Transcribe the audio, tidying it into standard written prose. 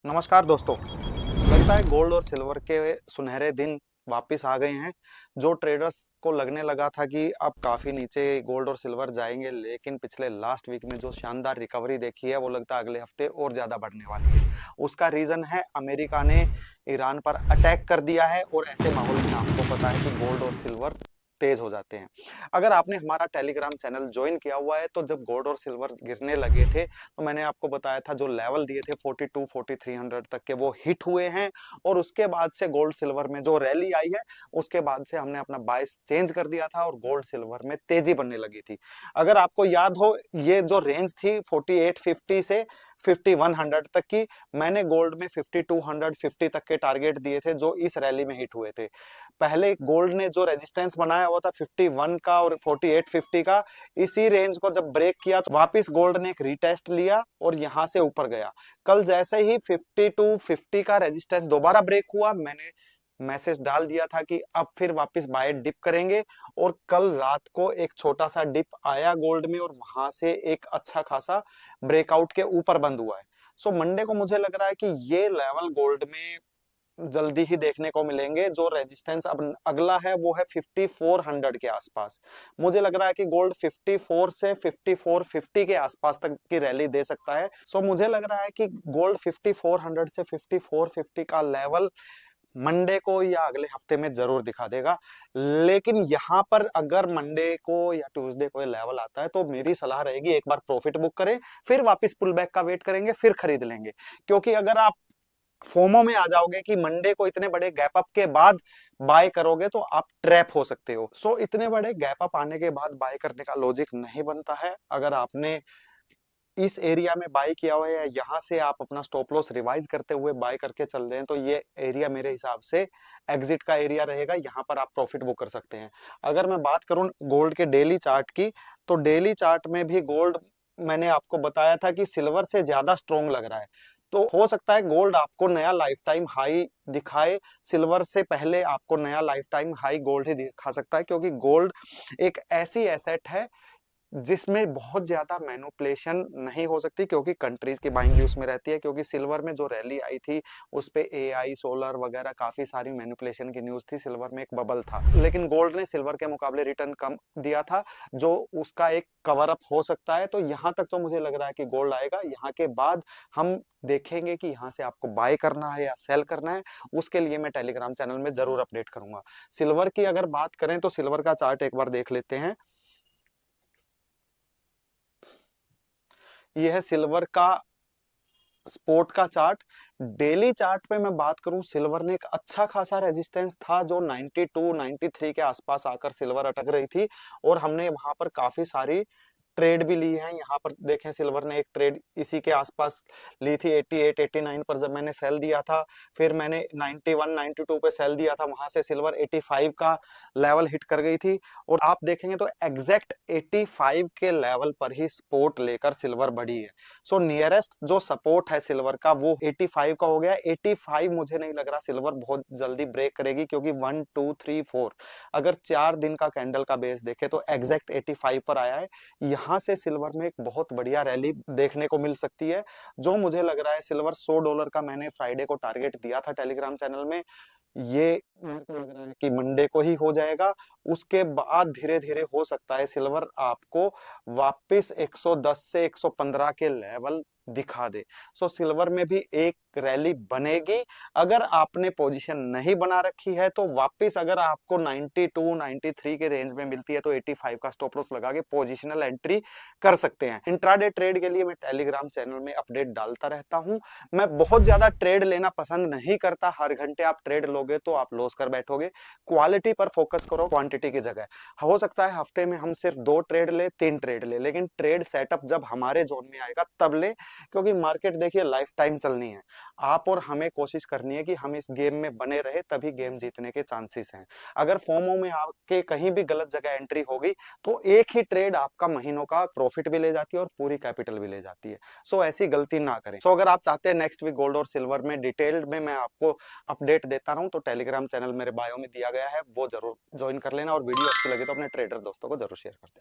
नमस्कार दोस्तों। लगता है गोल्ड और सिल्वर के सुनहरे दिन वापस आ गए हैं। जो ट्रेडर्स को लगने लगा था कि अब काफी नीचे गोल्ड और सिल्वर जाएंगे, लेकिन पिछले लास्ट वीक में जो शानदार रिकवरी देखी है वो लगता है अगले हफ्ते और ज्यादा बढ़ने वाली है। उसका रीजन है अमेरिका ने ईरान पर अटैक कर दिया है और ऐसे माहौल में आपको पता है कि गोल्ड और सिल्वर तेज हो जाते हैं। अगर आपने हमारा टेलीग्राम चैनल ज्वाइन किया हुआ है तो जब गोल्ड और सिल्वर गिरने लगे थे तो मैंने आपको बताया था जो लेवल दिए थे 42 4300 तक के वो हिट हुए हैं। और उसके बाद से गोल्ड सिल्वर में जो रैली आई है उसके बाद से हमने अपना बायस चेंज कर दिया था और गोल्ड सिल्वर में तेजी बनने लगी थी। अगर आपको याद हो, ये जो रेंज थी 4850 से 5100 तक की, मैंने गोल्ड में 5250 तक के टारगेट दिए थे जो इस रैली में हिट हुए थे। पहले गोल्ड ने जो रेजिस्टेंस बनाया हुआ था 51 का और 4850 का, इसी रेंज को जब ब्रेक किया तो वापस गोल्ड ने एक रीटेस्ट लिया और यहां से ऊपर गया। कल जैसे ही 5250 का रेजिस्टेंस दोबारा ब्रेक हुआ, मैंने मैसेज डाल दिया था कि अब फिर वापस बाय डिप करेंगे। और कल रात को एक छोटा सा डिप आया गोल्ड में और वहां से एक अच्छा खासा ब्रेकआउट के ऊपर बंद हुआ है। सो मंडे को मुझे लग रहा है कि ये लेवल गोल्ड में जल्दी ही देखने को मिलेंगे। जो रेजिस्टेंस अब अगला है वो है 5400 के आसपास। मुझे लग रहा है कि गोल्ड 54 से 5450 के आसपास तक की रैली दे सकता है। सो मुझे लग रहा है कि गोल्ड 5400 से 5450 का लेवल मंडे को या अगले हफ्ते में जरूर दिखा देगा। लेकिन यहाँ पर अगर मंडे को या ट्यूसडे को ये लेवल आता है तो मेरी सलाह रहेगी एक बार प्रॉफिट बुक करें, फिर वापस पुल बैक का वेट करेंगे, फिर खरीद लेंगे। क्योंकि अगर आप फोमो में आ जाओगे कि मंडे को इतने बड़े गैप अप के बाद बाय करोगे तो आप ट्रैप हो सकते हो। सो इतने बड़े गैप अप आने के बाद बाय करने का लॉजिक नहीं बनता है। अगर आपने इस एरिया में बाय किया हुआ है या यहाँ से आप अपना स्टॉप लॉस रिवाइज करते हुए बाय करके चल रहे हैं तो ये एरिया मेरे हिसाब से एग्जिट का एरिया रहेगा। यहाँ पर आप प्रॉफिट बुक कर सकते हैं। अगर मैं बात करूं गोल्ड के डेली चार्ट की, तो डेली चार्ट में भी गोल्ड, मैंने आपको बताया था कि सिल्वर से ज्यादा स्ट्रोंग लग रहा है। तो हो सकता है गोल्ड आपको नया लाइफ टाइम हाई दिखाए, सिल्वर से पहले आपको नया लाइफ टाइम हाई गोल्ड ही दिखा सकता है। क्योंकि गोल्ड एक ऐसी एसेट है जिसमें बहुत ज्यादा मैनिपुलेशन नहीं हो सकती, क्योंकि कंट्रीज की बाइंग भी उसमें रहती है। क्योंकि सिल्वर में जो रैली आई थी उस पे एआई सोलर वगैरह काफी सारी मैनिपुलेशन की न्यूज थी। सिल्वर में एक बबल था, लेकिन गोल्ड ने सिल्वर के मुकाबले रिटर्न कम दिया था, जो उसका एक कवर अप हो सकता है। तो यहाँ तक तो मुझे लग रहा है कि गोल्ड आएगा। यहाँ के बाद हम देखेंगे कि यहाँ से आपको बाय करना है या सेल करना है। उसके लिए मैं टेलीग्राम चैनल में जरूर अपडेट करूंगा। सिल्वर की अगर बात करें तो सिल्वर का चार्ट एक बार देख लेते हैं। यह है सिल्वर का स्पोर्ट का चार्ट। डेली चार्ट पे मैं बात करूं, सिल्वर ने एक अच्छा खासा रेजिस्टेंस था जो 92 93 के आसपास आकर सिल्वर अटक रही थी। और हमने वहां पर काफी सारी ट्रेड भी ली है। यहाँ पर देखें, सिल्वर ने एक ट्रेड इसी के आसपास ली थी 88 89 पर जब मैंने सेल दिया था। फिर मैंने 91 92 पे सेल दिया था, वहां से सिल्वर 85 का लेवल हिट कर गई थी। और आप देखेंगे तो एग्जैक्ट 85 के लेवल पर ही सपोर्ट लेकर सिल्वर बढ़ी है। सो नियरेस्ट जो सपोर्ट है सिल्वर का वो 85 का हो गया। 85 मुझे नहीं लग रहा सिल्वर बहुत जल्दी ब्रेक करेगी, क्योंकि 1 2 3 4 अगर 4 दिन का कैंडल का बेस देखे तो एग्जैक्ट 85 पर आया है। यहाँ से सिल्वर में एक बहुत बढ़िया रैली देखने को मिल सकती है। जो मुझे लग रहा है सिल्वर $100 का मैंने फ्राइडे को टारगेट दिया था टेलीग्राम चैनल में, ये मेरे को लग रहा है कि मंडे को ही हो जाएगा। उसके बाद धीरे धीरे हो सकता है सिल्वर आपको वापस 110 से 115 के लेवल दिखा दे। सो सिल्वर में भी एक रैली बनेगी। अगर आपने पोजीशन नहीं बना रखी है तो वापस अगर आपको 92 93 के रेंज में मिलती है तो 85 का स्टॉप लॉस लगा के पोजिशनल एंट्री कर सकते हैं। इंट्राडे ट्रेड के लिए मैं टेलीग्राम चैनल में अपडेट डालता रहता हूं। मैं बहुत ज्यादा ट्रेड लेना पसंद नहीं करता। हर घंटे आप ट्रेड लोगे तो आप लॉस कर बैठोगे। क्वालिटी पर फोकस करो क्वांटिटी की जगह। हो सकता है हफ्ते में हम सिर्फ 2 ट्रेड ले 3 ट्रेड ले, लेकिन ट्रेड सेटअप जब हमारे जोन में आएगा तब ले। क्योंकि मार्केट देखिए लाइफ टाइम चलनी है। आप और हमें कोशिश करनी है कि हम इस गेम में बने रहे, तभी गेम जीतने के चांसेस हैं। अगर फोमो में आके कहीं भी गलत जगह एंट्री होगी तो एक ही ट्रेड आपका महीनों का प्रॉफिट भी ले जाती है और पूरी कैपिटल भी ले जाती है। सो ऐसी गलती ना करें। सो अगर आप चाहते हैं नेक्स्ट वीक गोल्ड और सिल्वर में डिटेल्ड में मैं आपको अपडेट देता रहूं तो टेलीग्राम चैनल मेरे बायो में दिया गया है, वो जरूर ज्वाइन कर लेना। और वीडियो अच्छी लगे तो अपने ट्रेडर दोस्तों को जरूर शेयर कर देना।